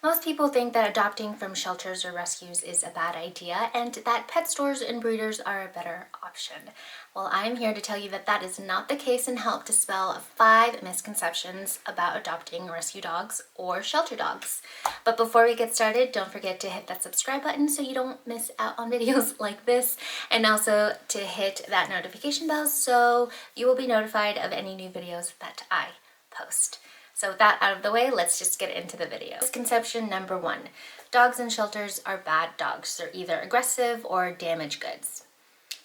Most people think that adopting from shelters or rescues is a bad idea and that pet stores and breeders are a better option. Well, I'm here to tell you that that is not the case and help dispel 5 misconceptions about adopting rescue dogs or shelter dogs. But before we get started, don't forget to hit that subscribe button so you don't miss out on videos like this, and also to hit that notification bell so you will be notified of any new videos that I post. So with that out of the way, let's just get into the video. Misconception number 1. Dogs in shelters are bad dogs. They're either aggressive or damaged goods.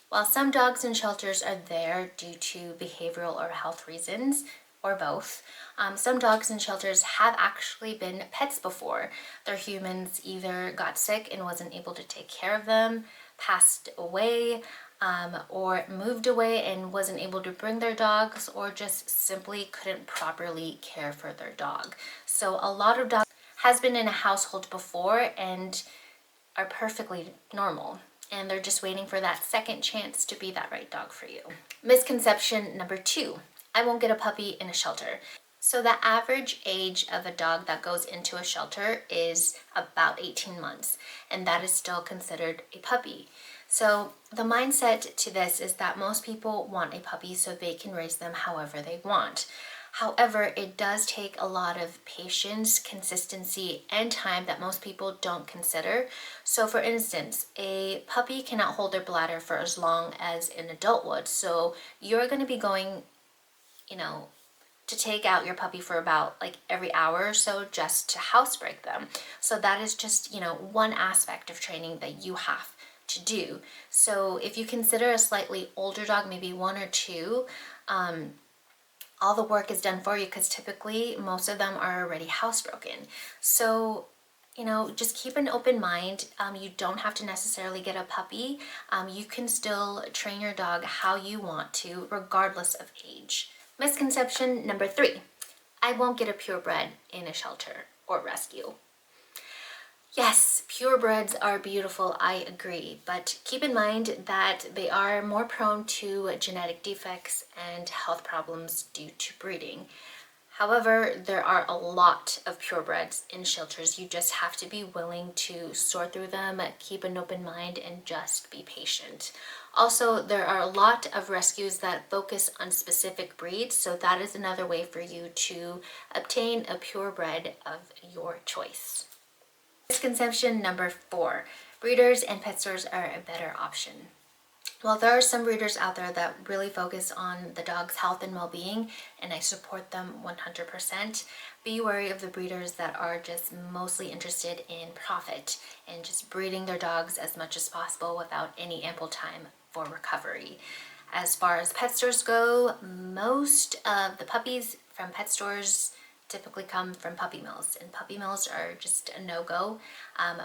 While some dogs in shelters are there due to behavioral or health reasons, or both, some dogs in shelters have actually been pets before. Their humans either got sick and wasn't able to take care of them, passed away, or moved away and wasn't able to bring their dogs, or just simply couldn't properly care for their dog. So a lot of dogs has been in a household before and are perfectly normal, and they're just waiting for that second chance to be that right dog for you. Misconception number 2. I won't get a puppy in a shelter. So the average age of a dog that goes into a shelter is about 18 months, and that is still considered a puppy. So the mindset to this is that most people want a puppy so they can raise them however they want. However, it does take a lot of patience, consistency, and time that most people don't consider. So for instance, a puppy cannot hold their bladder for as long as an adult would. So you're going to be going, to take out your puppy for about like every hour or so just to housebreak them. So that is just, one aspect of training that you have to do. So if you consider a slightly older dog, maybe 1 or 2, all the work is done for you because typically most of them are already housebroken. So just keep an open mind. You don't have to necessarily get a puppy. You can still train your dog how you want to, regardless of age. Misconception number 3. I won't get a purebred in a shelter or rescue. Yes, purebreds are beautiful, I agree, but keep in mind that they are more prone to genetic defects and health problems due to breeding. However, there are a lot of purebreds in shelters. You just have to be willing to sort through them, keep an open mind, and just be patient. Also, there are a lot of rescues that focus on specific breeds, so that is another way for you to obtain a purebred of your choice. Misconception number 4. Breeders and pet stores are a better option. Well, there are some breeders out there that really focus on the dog's health and well-being, and I support them 100%. Be wary of the breeders that are just mostly interested in profit and just breeding their dogs as much as possible without any ample time for recovery. As far as pet stores go, most of the puppies from pet stores typically come from puppy mills, and puppy mills are just a no-go.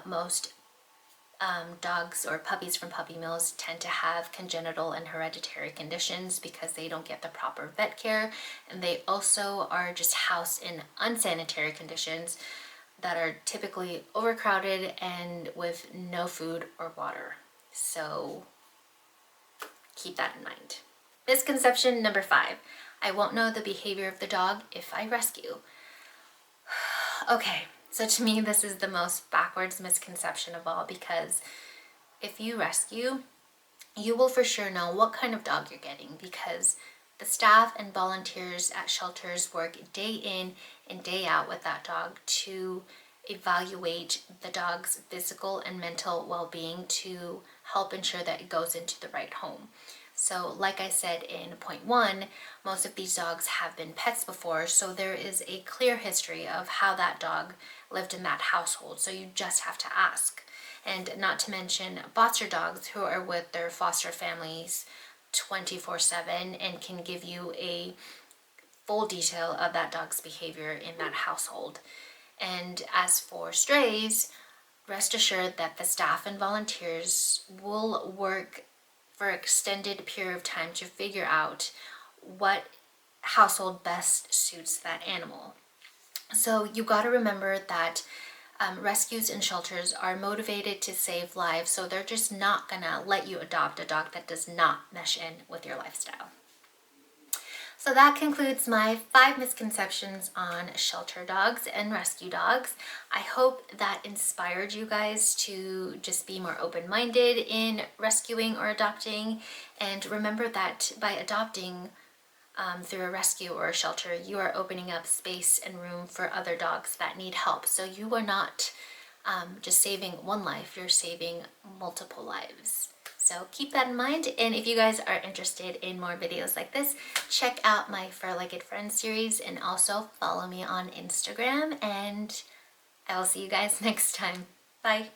Most dogs or puppies from puppy mills tend to have congenital and hereditary conditions because they don't get the proper vet care, and they also are just housed in unsanitary conditions that are typically overcrowded and with no food or water. So keep that in mind. Misconception number 5. I won't know the behavior of the dog if I rescue. Okay, so to me this is the most backwards misconception of all, because if you rescue, you will for sure know what kind of dog you're getting, because the staff and volunteers at shelters work day in and day out with that dog to evaluate the dog's physical and mental well-being to help ensure that it goes into the right home. So like I said in point 1, most of these dogs have been pets before, so there is a clear history of how that dog lived in that household, so you just have to ask. And not to mention foster dogs who are with their foster families 24/7 and can give you a full detail of that dog's behavior in that household. And as for strays, rest assured that the staff and volunteers will work for an extended period of time to figure out what household best suits that animal. So you got to remember that rescues and shelters are motivated to save lives, so they're just not gonna let you adopt a dog that does not mesh in with your lifestyle. So that concludes my 5 misconceptions on shelter dogs and rescue dogs. I hope that inspired you guys to just be more open-minded in rescuing or adopting. And remember that by adopting through a rescue or a shelter, you are opening up space and room for other dogs that need help. So you are not just saving one life, you're saving multiple lives. So keep that in mind, and if you guys are interested in more videos like this, check out my Fur-Legged Friends series and also follow me on Instagram, and I will see you guys next time. Bye!